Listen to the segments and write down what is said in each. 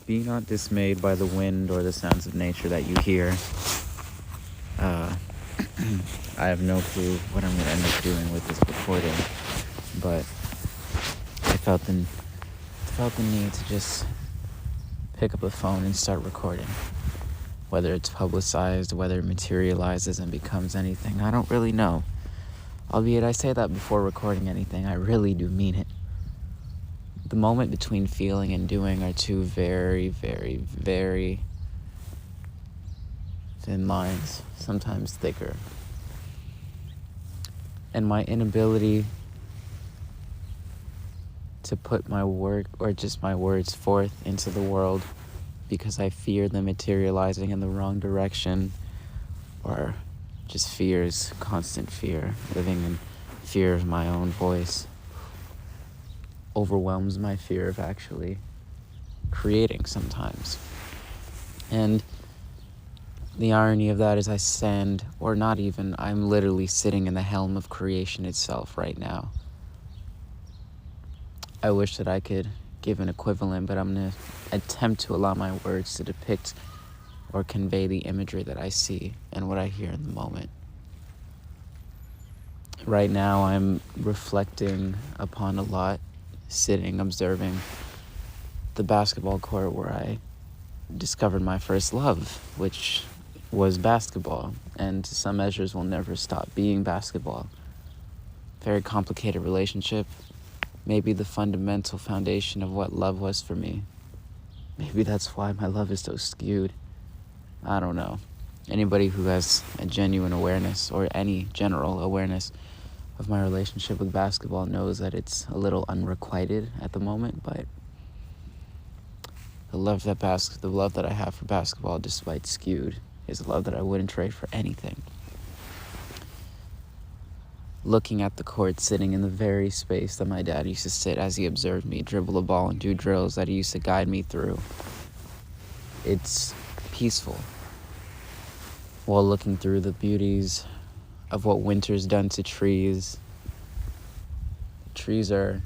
Be not dismayed by the wind or the sounds of nature that you hear. Uh, I have no clue what I'm going to end up doing with this recording, but I felt the need to just pick up a phone and start recording. Whether it's publicized, whether it materializes and becomes anything, I don't really know. Albeit I say that before recording anything, I really do mean it. The moment between feeling and doing are two very, very, very thin lines, sometimes thicker. And my inability to put my work or just my words forth into the world because I fear them materializing in the wrong direction, or just fears, constant fear, living in fear of my own voice, overwhelms my fear of actually creating sometimes. And the irony of that is I'm literally sitting in the helm of creation itself right now. I wish that I could give an equivalent, but I'm going to attempt to allow my words to depict or convey the imagery that I see and what I hear in the moment. Right now, I'm reflecting upon a lot, sitting, observing the basketball court where I discovered my first love, which was basketball, and to some measures will never stop being basketball. Very complicated relationship. Maybe the fundamental foundation of what love was for me. Maybe that's why my love is so skewed. I don't know. Anybody who has a genuine awareness or any general awareness of my relationship with basketball knows that it's a little unrequited at the moment, but the love that I have for basketball, despite skewed, is a love that I wouldn't trade for anything. Looking at the court, sitting in the very space that my dad used to sit as he observed me dribble a ball and do drills that he used to guide me through. It's peaceful. While looking through the beauties of what winter's done to trees. Trees are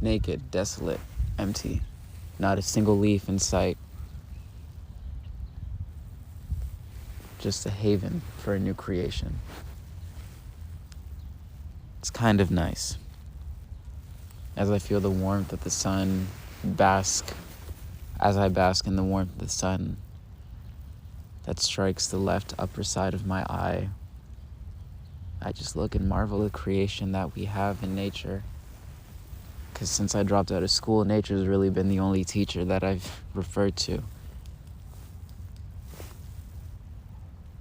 naked, desolate, empty. Not a single leaf in sight. Just a haven for a new creation. It's kind of nice. As I feel the warmth of the sun as I bask in the warmth of the sun that strikes the left upper side of my eye, I just look and marvel at the creation that we have in nature. Because since I dropped out of school, nature's really been the only teacher that I've referred to.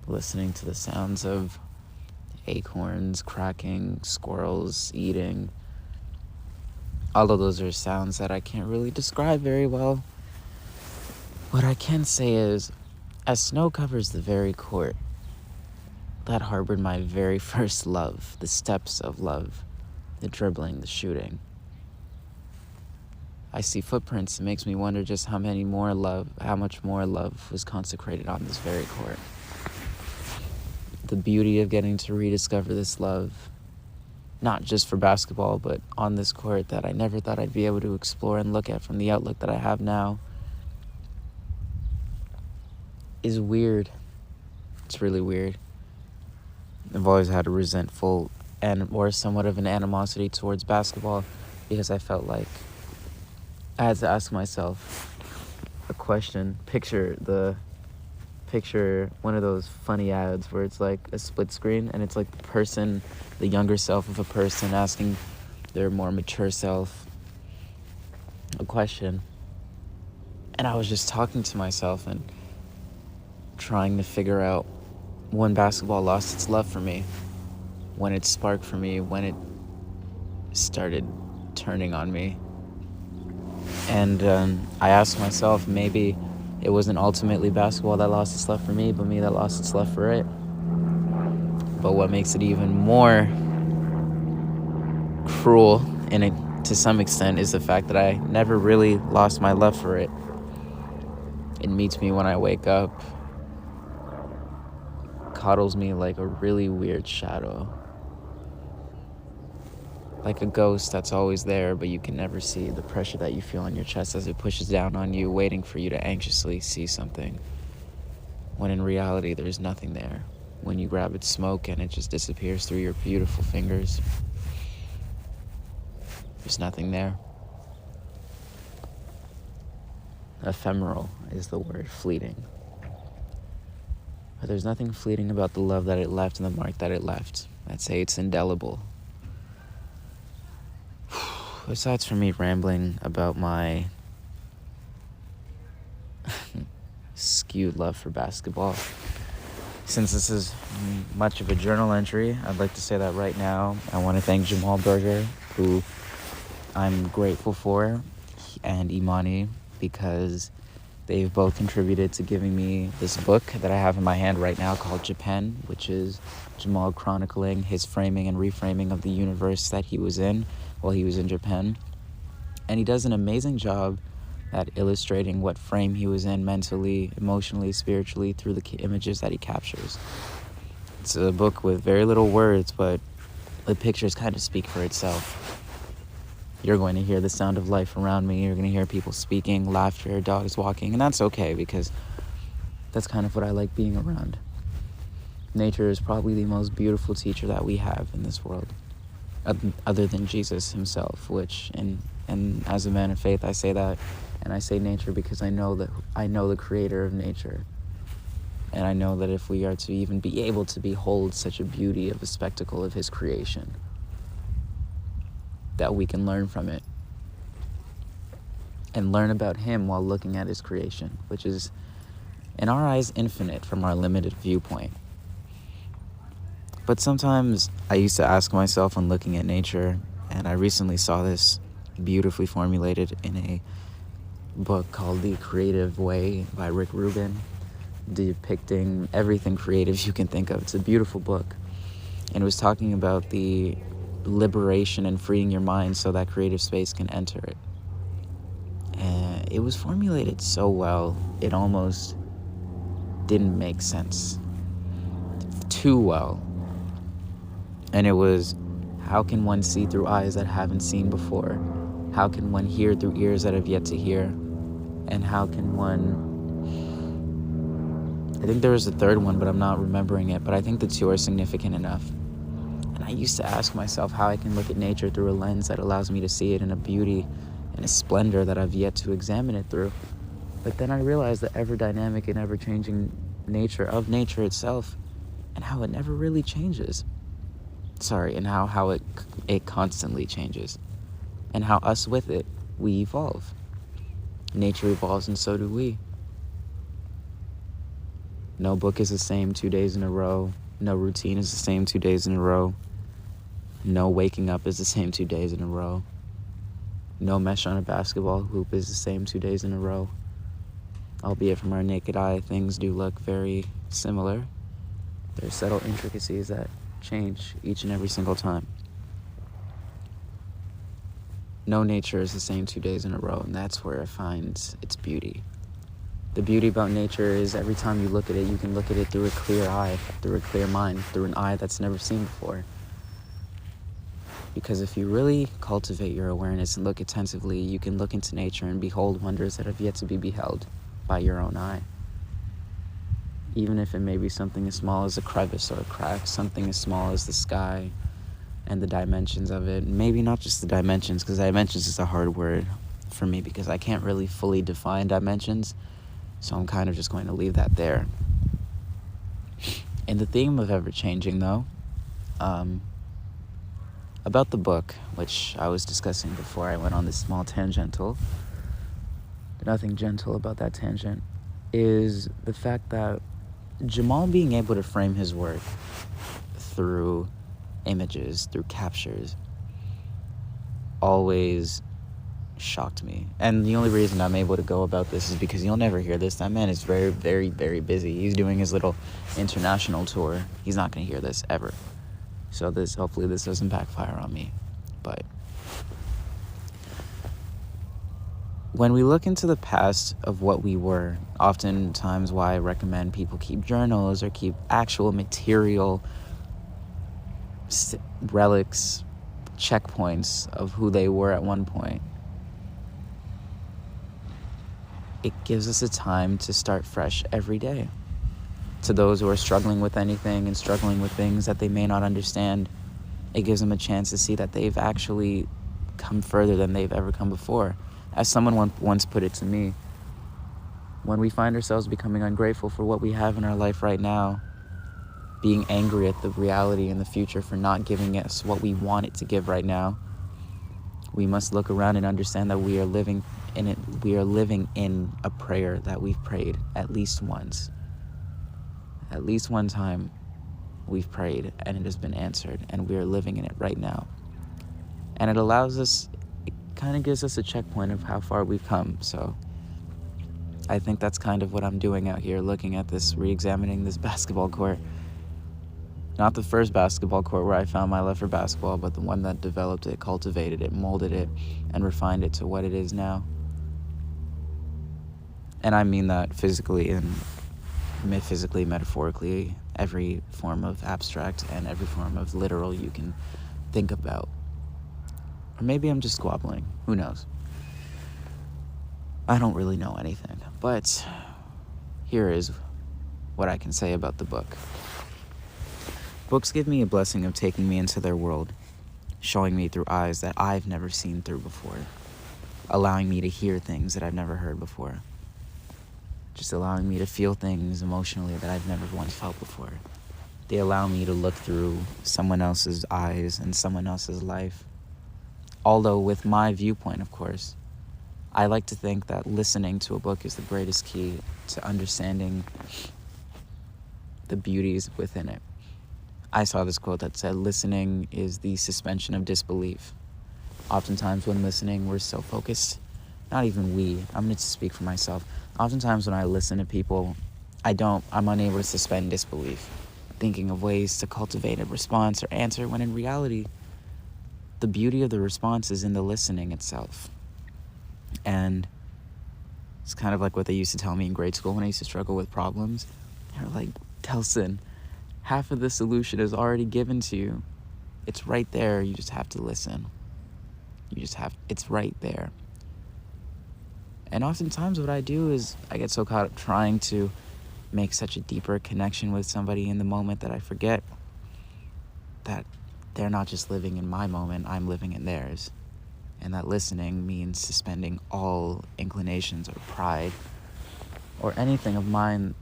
Listening to the sounds of acorns cracking, squirrels eating. All of those are sounds that I can't really describe very well. What I can say is, as snow covers the very court that harbored my very first love, the steps of love, the dribbling, the shooting, I see footprints. It makes me wonder just how much more love was consecrated on this very court. The beauty of getting to rediscover this love, not just for basketball, but on this court that I never thought I'd be able to explore and look at from the outlook that I have now, is weird. It's really weird. I've always had a resentful or somewhat of an animosity towards basketball because I felt like I had to ask myself a question. Picture one of those funny ads where it's like a split screen and it's like the younger self of a person asking their more mature self a question. And I was just talking to myself and trying to figure out when basketball lost its love for me, when it sparked for me, when it started turning on me. And I asked myself, maybe it wasn't ultimately basketball that lost its love for me, but me that lost its love for it. But what makes it even more cruel, to some extent, is the fact that I never really lost my love for it. It meets me when I wake up, coddles me like a really weird shadow. like a ghost that's always there, but you can never see, the pressure that you feel on your chest as it pushes down on you, waiting for you to anxiously see something, when in reality there's nothing there. When you grab its smoke and it just disappears through your beautiful fingers, there's nothing there. Ephemeral is the word, fleeting. But there's nothing fleeting about the love that it left and the mark that it left. I'd say it's indelible. Besides from me rambling about my skewed love for basketball, since this is much of a journal entry, I'd like to say that right now I want to thank Jamal Berger, who I'm grateful for, and Imani, because they've both contributed to giving me this book that I have in my hand right now called Japan, which is Jamal chronicling his framing and reframing of the universe that he was in while he was in Japan. And he does an amazing job at illustrating what frame he was in mentally, emotionally, spiritually through the images that he captures. It's a book with very little words, but the pictures kind of speak for itself. You're going to hear the sound of life around me. You're going to hear people speaking, laughter, dogs walking, and that's okay because that's kind of what I like being around. Nature is probably the most beautiful teacher that we have in this world, other than Jesus himself, which, and as a man of faith, I say that, and I say nature because I know the creator of nature. And I know that if we are to even be able to behold such a beauty of a spectacle of his creation, that we can learn from it and learn about him while looking at his creation, which is, in our eyes, infinite from our limited viewpoint. But sometimes I used to ask myself when looking at nature, and I recently saw this beautifully formulated in a book called The Creative Way by Rick Rubin, depicting everything creative you can think of. It's a beautiful book. And it was talking about the liberation and freeing your mind so that creative space can enter it. And it was formulated so well, it almost didn't make sense. Too well. And it was, how can one see through eyes that haven't seen before? How can one hear through ears that have yet to hear? And how can one... I think there was a third one, but I'm not remembering it. But I think the two are significant enough. And I used to ask myself how I can look at nature through a lens that allows me to see it in a beauty and a splendor that I've yet to examine it through. But then I realized the ever-dynamic and ever-changing nature of nature itself, and how it never really changes. And how it constantly changes. And how us with it, we evolve. Nature evolves and so do we. No book is the same 2 days in a row. No routine is the same 2 days in a row. No waking up is the same 2 days in a row. No mesh on a basketball hoop is the same 2 days in a row. Albeit from our naked eye, things do look very similar. There's subtle intricacies that change each and every single time. No nature is the same 2 days in a row, and that's where it finds its beauty. The beauty about nature is every time you look at it, you can look at it through a clear eye, through a clear mind, through an eye that's never seen before. Because if you really cultivate your awareness and look attentively, you can look into nature and behold wonders that have yet to be beheld by your own eye. Even if it may be something as small as a crevice or a crack, something as small as the sky and the dimensions of it. Maybe not just the dimensions, because dimensions is a hard word for me because I can't really fully define dimensions. So I'm kind of just going to leave that there. In the theme of ever-changing, though, about the book, which I was discussing before I went on this small tangential, nothing gentle about that tangent, is the fact that Jamal being able to frame his work through images, through captures, always shocked me. And the only reason I'm able to go about this is because you'll never hear this. That man is very, very, very busy. He's doing his little international tour. He's not going to hear this ever. So hopefully this doesn't backfire on me. But when we look into the past of what we were, oftentimes why I recommend people keep journals or keep actual material relics, checkpoints of who they were at one point. It gives us a time to start fresh every day. To those who are struggling with anything and struggling with things that they may not understand, it gives them a chance to see that they've actually come further than they've ever come before. As someone once put it to me, when we find ourselves becoming ungrateful for what we have in our life right now, being angry at the reality in the future for not giving us what we want it to give right now, we must look around and understand that we are living in it. We are living in a prayer that we've prayed at least once. At least one time we've prayed and it has been answered, and we are living in it right now. And it allows us, it kind of gives us a checkpoint of how far we've come. So I think that's kind of what I'm doing out here, looking at this, re-examining this basketball court. Not the first basketball court where I found my love for basketball, but the one that developed it, cultivated it, molded it, and refined it to what it is now. And I mean that physically and metaphysically, metaphorically, every form of abstract and every form of literal you can think about. Or maybe I'm just squabbling. Who knows? I don't really know anything. But here is what I can say about the book. Books give me a blessing of taking me into their world, showing me through eyes that I've never seen through before, allowing me to hear things that I've never heard before, just allowing me to feel things emotionally that I've never once felt before. They allow me to look through someone else's eyes and someone else's life. Although with my viewpoint, of course, I like to think that listening to a book is the greatest key to understanding the beauties within it. I saw this quote that said, listening is the suspension of disbelief. Oftentimes when listening, we're so focused. Not even we. I'm going to speak for myself. Oftentimes when I listen to people, I'm unable to suspend disbelief, thinking of ways to cultivate a response or answer, when in reality, the beauty of the response is in the listening itself. And it's kind of like what they used to tell me in grade school when I used to struggle with problems. They're like, Telson, half of the solution is already given to you. It's right there. You just have to listen. It's right there. And oftentimes what I do is I get so caught up trying to make such a deeper connection with somebody in the moment that I forget that they're not just living in my moment, I'm living in theirs. And that listening means suspending all inclinations or pride or anything of mine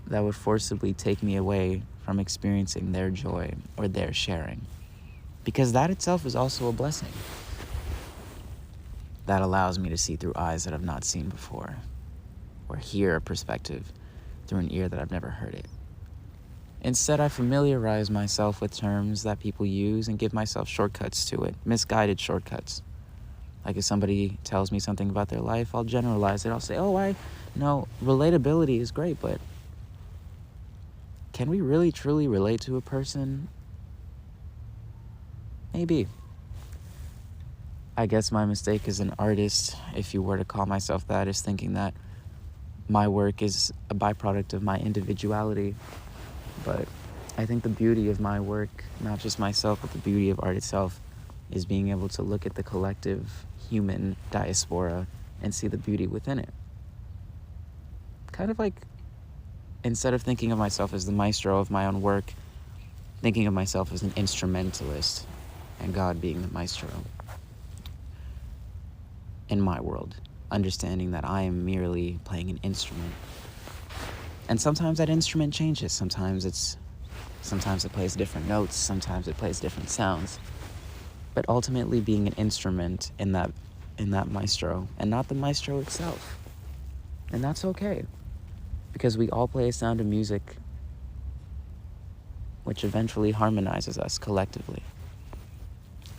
that would forcibly take me away from experiencing their joy or their sharing. Because that itself is also a blessing. That allows me to see through eyes that I've not seen before, or hear a perspective through an ear that I've never heard it. Instead, I familiarize myself with terms that people use and give myself shortcuts to it, misguided shortcuts. Like if somebody tells me something about their life, I'll generalize it. I'll say, relatability is great, but can we really truly relate to a person? Maybe. I guess my mistake as an artist, if you were to call myself that, is thinking that my work is a byproduct of my individuality. But I think the beauty of my work, not just myself, but the beauty of art itself, is being able to look at the collective human diaspora and see the beauty within it. Kind of like, instead of thinking of myself as the maestro of my own work, thinking of myself as an instrumentalist, and God being the maestro in my world, understanding that I am merely playing an instrument. And sometimes that instrument changes. Sometimes it plays different notes, sometimes it plays different sounds. But ultimately being an instrument in that maestro, and not the maestro itself. And that's okay, because we all play a sound of music which eventually harmonizes us collectively.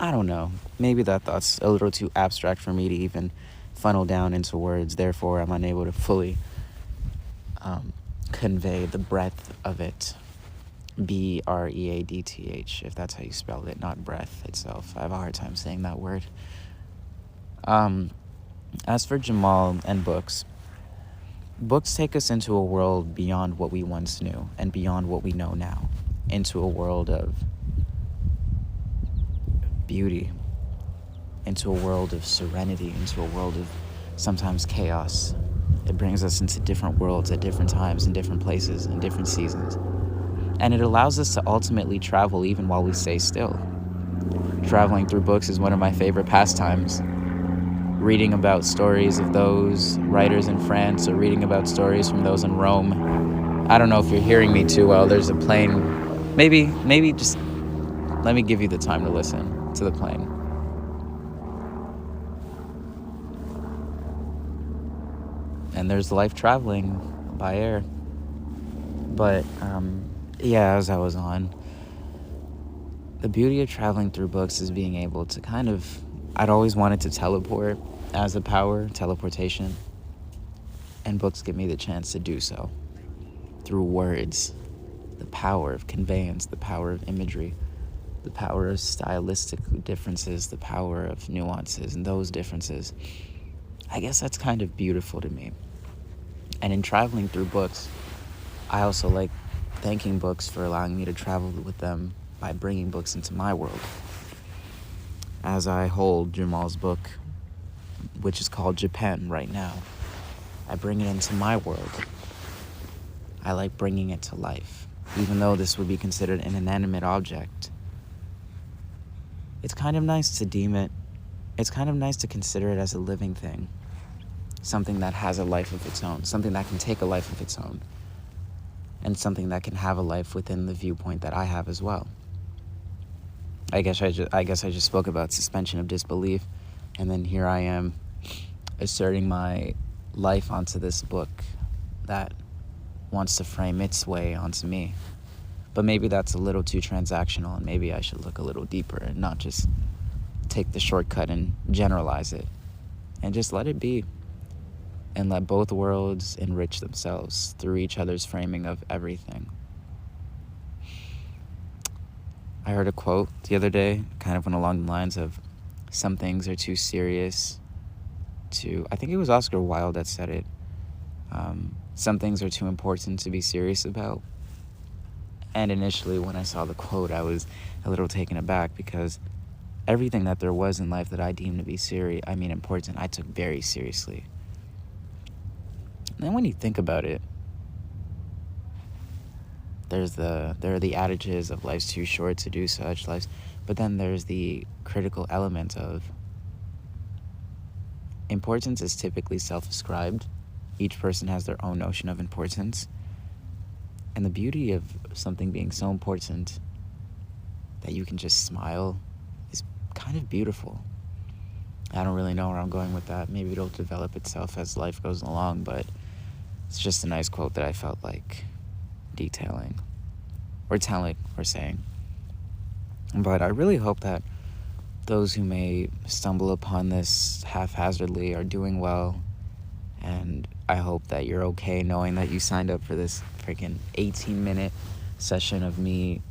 I don't know. Maybe that thought's a little too abstract for me to even funnel down into words. Therefore, I'm unable to fully convey the breadth of it. BREADTH, if that's how you spell it, not breath itself. I have a hard time saying that word. As for Jamal and books take us into a world beyond what we once knew and beyond what we know now, into a world of beauty, into a world of serenity, into a world of sometimes chaos. It brings us into different worlds at different times, in different places, in different seasons. And it allows us to ultimately travel even while we stay still. Traveling through books is one of my favorite pastimes. Reading about stories of those writers in France, or reading about stories from those in Rome. I don't know if you're hearing me too well. There's a plane. Maybe just let me give you the time to listen to the plane. And there's life traveling by air. But yeah, as I was on, the beauty of traveling through books is being able to I'd always wanted to teleport as a power, teleportation. And books give me the chance to do so through words, the power of conveyance, the power of imagery, the power of stylistic differences, the power of nuances and those differences. I guess that's kind of beautiful to me. And in traveling through books, I also like thanking books for allowing me to travel with them by bringing books into my world. As I hold Jamal's book, which is called Japan right now, I bring it into my world. I like bringing it to life, even though this would be considered an inanimate object. It's kind of nice to consider it as a living thing. Something that has a life of its own, something that can take a life of its own, and something that can have a life within the viewpoint that I have as well. I guess I just spoke about suspension of disbelief, and then here I am asserting my life onto this book that wants to frame its way onto me. But maybe that's a little too transactional, and maybe I should look a little deeper and not just take the shortcut and generalize it, and just let it be. And let both worlds enrich themselves through each other's framing of everything. I heard a quote the other day, kind of went along the lines of, some things are too serious to, I think it was Oscar Wilde that said it, some things are too important to be serious about. And initially when I saw the quote, I was a little taken aback, because everything that there was in life that I deemed to be important, I took very seriously. And then when you think about it, there are the adages of life's too short to do such, but then there's the critical element of importance is typically self-ascribed. Each person has their own notion of importance. And the beauty of something being so important that you can just smile is kind of beautiful. I don't really know where I'm going with that. Maybe it'll develop itself as life goes along, but it's just a nice quote that I felt like detailing or telling or saying. But I really hope that those who may stumble upon this haphazardly are doing well. And I hope that you're okay knowing that you signed up for this freaking 18-minute session of me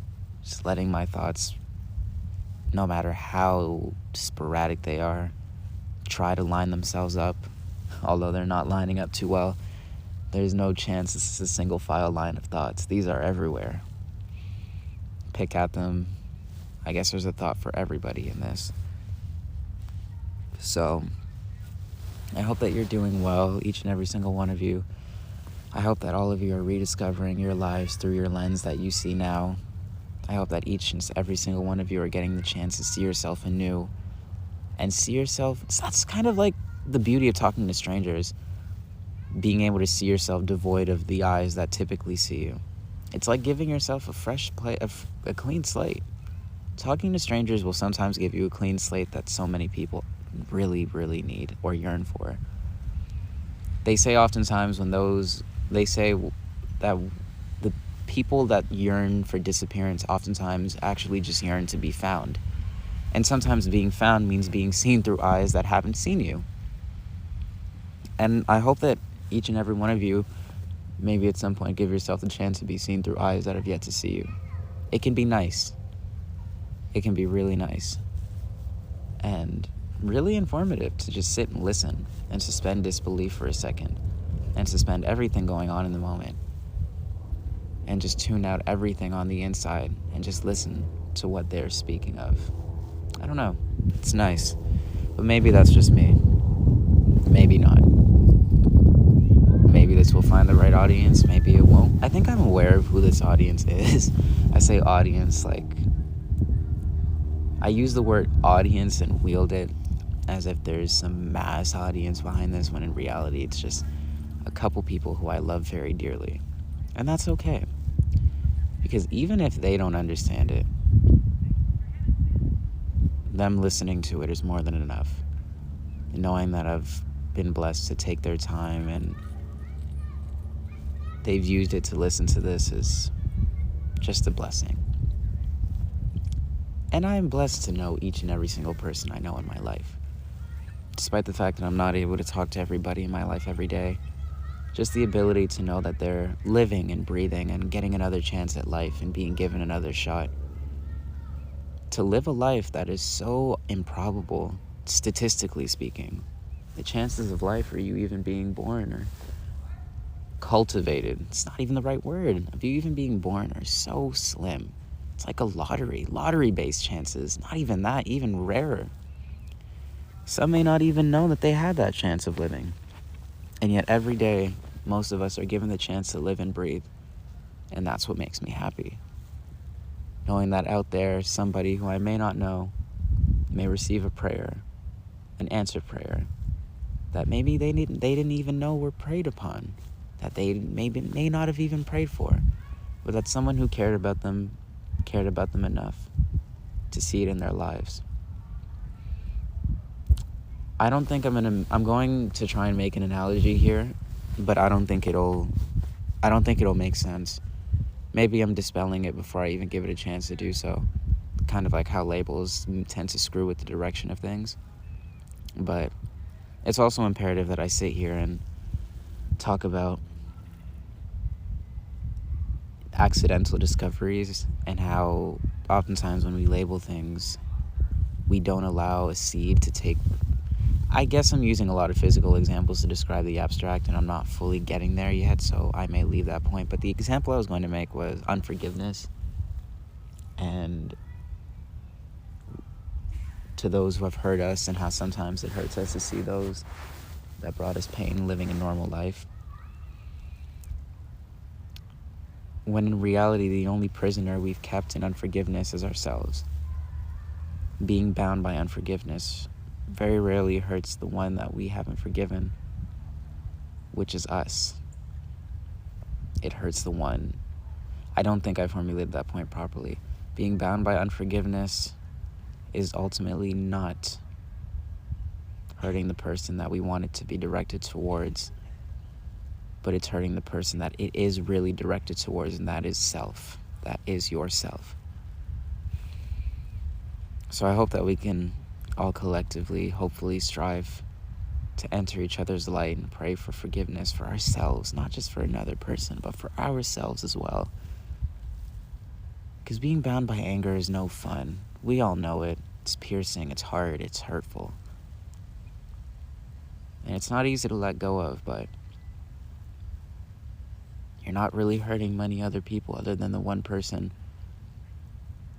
just letting my thoughts, no matter how sporadic they are, try to line themselves up. Although they're not lining up too well, there's no chance this is a single file line of thoughts. These are everywhere. Pick at them. I guess there's a thought for everybody in this. So I hope that you're doing well, each and every single one of you. I hope that all of you are rediscovering your lives through your lens that you see now. I hope that each and every single one of you are getting the chance to see yourself anew. And see yourself, that's kind of like the beauty of talking to strangers. Being able to see yourself devoid of the eyes that typically see you. It's like giving yourself a clean slate. Talking to strangers will sometimes give you a clean slate that so many people really, really need or yearn for. They say oftentimes they say that the people that yearn for disappearance oftentimes actually just yearn to be found. And sometimes being found means being seen through eyes that haven't seen you. And I hope that each and every one of you, maybe at some point, give yourself the chance to be seen through eyes that have yet to see you. It can be nice. It can be really nice. And really informative to just sit and listen and suspend disbelief for a second and suspend everything going on in the moment and just tune out everything on the inside and just listen to what they're speaking of. I don't know. It's nice. But maybe that's just me. Maybe not. Maybe this will find the right audience. Maybe it won't. I think I'm aware of who this audience is. I say audience like... I use the word audience and wield it as if there's some mass audience behind this, when in reality it's just a couple people who I love very dearly. And that's okay. Because even if they don't understand it, them listening to it is more than enough. And knowing that I've been blessed to take their time and they've used it to listen to this is just a blessing. And I am blessed to know each and every single person I know in my life. Despite the fact that I'm not able to talk to everybody in my life every day, just the ability to know that they're living and breathing and getting another chance at life and being given another shot. To live a life that is so improbable, statistically speaking. The chances of life for you even being born or cultivated, it's not even the right word, of you even being born are so slim. It's like a lottery-based chances. Not even that, even rarer. Some may not even know that they had that chance of living. And yet every day, most of us are given the chance to live and breathe. And that's what makes me happy. Knowing that out there, somebody who I may not know may receive a prayer, an answered prayer, that maybe they didn't even know were prayed upon, that they may not have even prayed for, but that someone who cared about them enough to see it in their lives. I don't think I'm going to try and make an analogy here, but I don't think it'll make sense. Maybe I'm dispelling it before I even give it a chance to do so. Kind of like how labels tend to screw with the direction of things. But it's also imperative that I sit here and talk about accidental discoveries and how oftentimes when we label things, we don't allow a seed to take... I guess I'm using a lot of physical examples to describe the abstract, and I'm not fully getting there yet, so I may leave that point. But the example I was going to make was unforgiveness. And to those who have hurt us, and how sometimes it hurts us to see those that brought us pain living a normal life. When in reality, the only prisoner we've kept in unforgiveness is ourselves. Being bound by unforgiveness very rarely hurts the one that we haven't forgiven, which is us. It hurts the one... I don't think I formulated that point properly. Being bound by unforgiveness is ultimately not hurting the person that we want it to be directed towards, but it's hurting the person that it is really directed towards, and that is self. That is yourself. So I hope that we can all collectively, hopefully, strive to enter each other's light and pray for forgiveness for ourselves, not just for another person, but for ourselves as well. Because being bound by anger is no fun. We all know it. It's piercing, it's hard, it's hurtful. And it's not easy to let go of, but you're not really hurting many other people other than the one person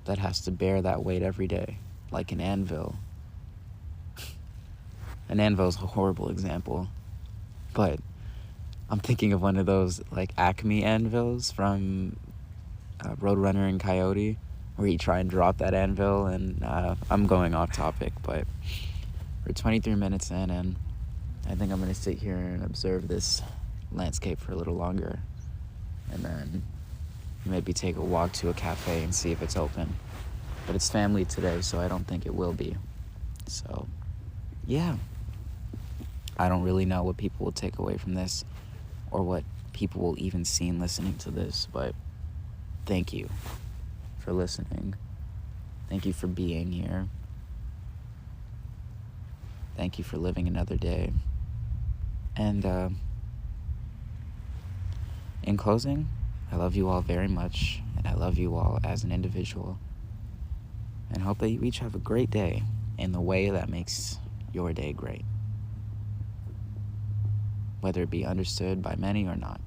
that has to bear that weight every day, like an anvil. An anvil is a horrible example, but I'm thinking of one of those like Acme anvils from Roadrunner and Coyote, where you try and drop that anvil, and I'm going off topic, but we're 23 minutes in, and I think I'm going to sit here and observe this landscape for a little longer, and then maybe take a walk to a cafe and see if it's open. But it's family today, so I don't think it will be. So, yeah. I don't really know what people will take away from this, or what people will even see in listening to this, but thank you for listening. Thank you for being here. Thank you for living another day. And in closing, I love you all very much, and I love you all as an individual, and hope that you each have a great day in the way that makes your day great, whether it be understood by many or not.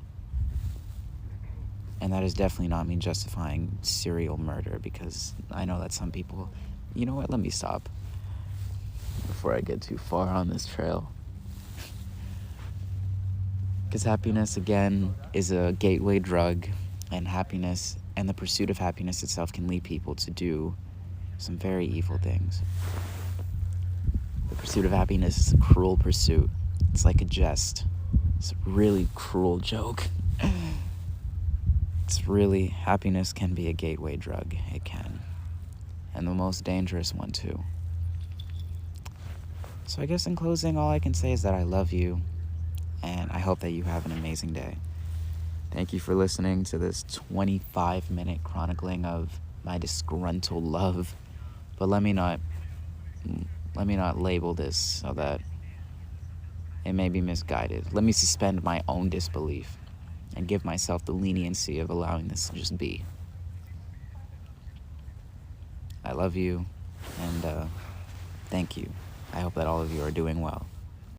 And that is definitely not me justifying serial murder, because I know that some people You know what? Let me stop before I get too far on this trail. Because happiness, again, is a gateway drug, and happiness and the pursuit of happiness itself can lead people to do some very evil things. The pursuit of happiness is a cruel pursuit. It's like a jest. It's a really cruel joke. It's really, happiness can be a gateway drug. It can. And the most dangerous one, too. So I guess in closing, all I can say is that I love you, and I hope that you have an amazing day. Thank you for listening to this 25-minute chronicling of my disgruntled love. But let me not label this so that it may be misguided. Let me suspend my own disbelief and give myself the leniency of allowing this to just be. I love you, and thank you. I hope that all of you are doing well.